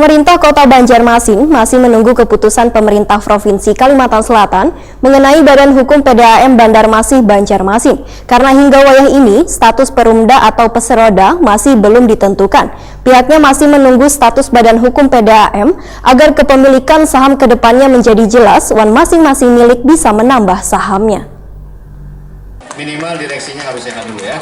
Pemerintah Kota Banjarmasin masih menunggu keputusan pemerintah Provinsi Kalimantan Selatan mengenai Badan Hukum PDAM Banjarmasin Banjarmasin. Karena hingga wayah ini, status perumda atau peseroda masih belum ditentukan. Pihaknya masih menunggu status Badan Hukum PDAM agar kepemilikan saham kedepannya menjadi jelas dan masing-masing milik bisa menambah sahamnya. Minimal direksinya harus sehat dulu ya.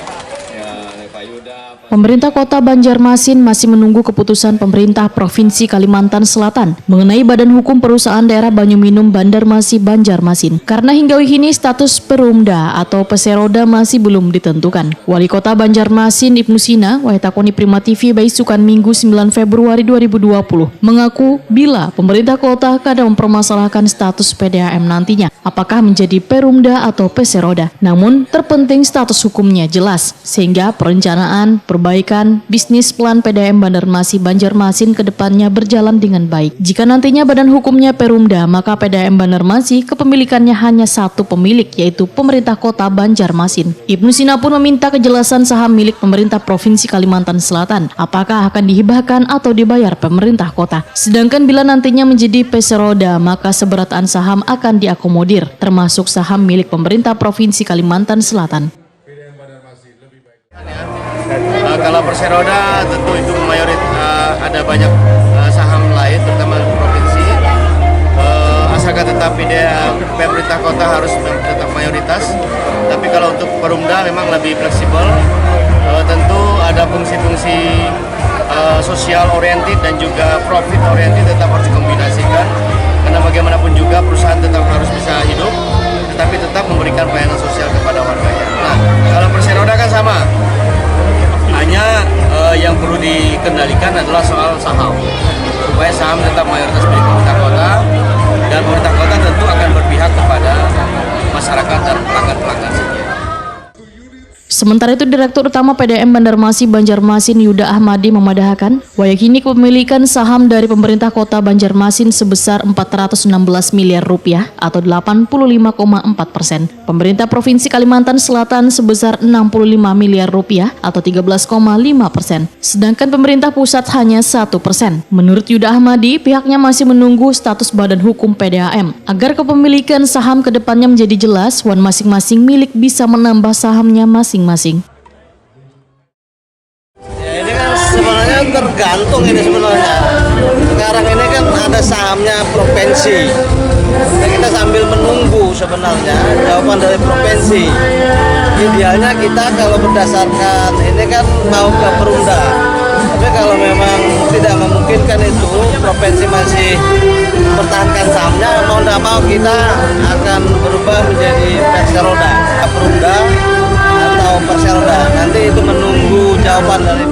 Pemerintah Kota Banjarmasin masih menunggu keputusan pemerintah Provinsi Kalimantan Selatan mengenai Badan Hukum Perusahaan Daerah Banyu-Minum Bandarmasi Banjarmasin. Karena hingga ini status perumda atau peseroda masih belum ditentukan. Wali Kota Banjarmasin Ibnu Sina, Waitakoni Prima TV Baisukan Minggu 9 Februari 2020, mengaku bila pemerintah kota akan mempermasalahkan status PDAM nantinya, apakah menjadi perumda atau peseroda. Namun terpenting status hukumnya jelas, sehingga perencanaan perbaikan bisnis plan PDAM Bandarmasi Banjarmasin ke depannya berjalan dengan baik. Jika nantinya badan hukumnya perumda, maka PDAM Bandarmasi kepemilikannya hanya satu pemilik, yaitu pemerintah kota Banjarmasin. Ibnu Sina pun meminta kejelasan saham milik pemerintah Provinsi Kalimantan Selatan, apakah akan dihibahkan atau dibayar pemerintah kota. Sedangkan bila nantinya menjadi peseroda, maka seberataan saham akan diakomodir, termasuk saham milik pemerintah Provinsi Kalimantan Selatan. Kalau perseroda tentu itu mayoritas ada banyak saham lain, terutama provinsi. Asalkan tetap pemerintah kota harus tetap mayoritas. Tapi kalau untuk perumda memang lebih fleksibel. Tentu ada fungsi-fungsi sosial oriented dan juga profit oriented tetap harus dikombinasikan. Karena bagaimanapun juga perusahaan tetap harus bisa hidup, tetapi tetap memberikan pelayanan sosial kepada warganya. Nah, kalau perseroda kan sama. Hanya yang perlu dikendalikan adalah soal saham, supaya saham tetap mayoritas milik pemerintah kota, dan pemerintah kota tentu akan berpihak kepada masyarakat dan pelanggan-pelanggan saja. Sementara itu, Direktur Utama PDAM Bandarmasi Banjarmasin Yuda Ahmadi memadahkan, wayakini kepemilikan saham dari pemerintah kota Banjarmasin sebesar 416 miliar rupiah atau 85,4%. Pemerintah Provinsi Kalimantan Selatan sebesar 65 miliar rupiah atau 13,5%. Sedangkan pemerintah pusat hanya 1%. Menurut Yuda Ahmadi, pihaknya masih menunggu status Badan Hukum PDAM agar kepemilikan saham kedepannya menjadi jelas dan masing-masing milik bisa menambah sahamnya masing-masing. Ya, ini kan sebenarnya tergantung ini sebenarnya. Sekarang ini kan ada sahamnya provinsi. Dan kita sambil menunggu sebenarnya jawaban dari provinsi. Idealnya kita kalau berdasarkan ini kan mau ke perumda. Tapi kalau memang tidak memungkinkan itu, provinsi masih mempertahankan sahamnya, mau tidak mau kita akan berubah menjadi perseroda, perumda atau perseroda. Nanti itu menunggu jawaban dari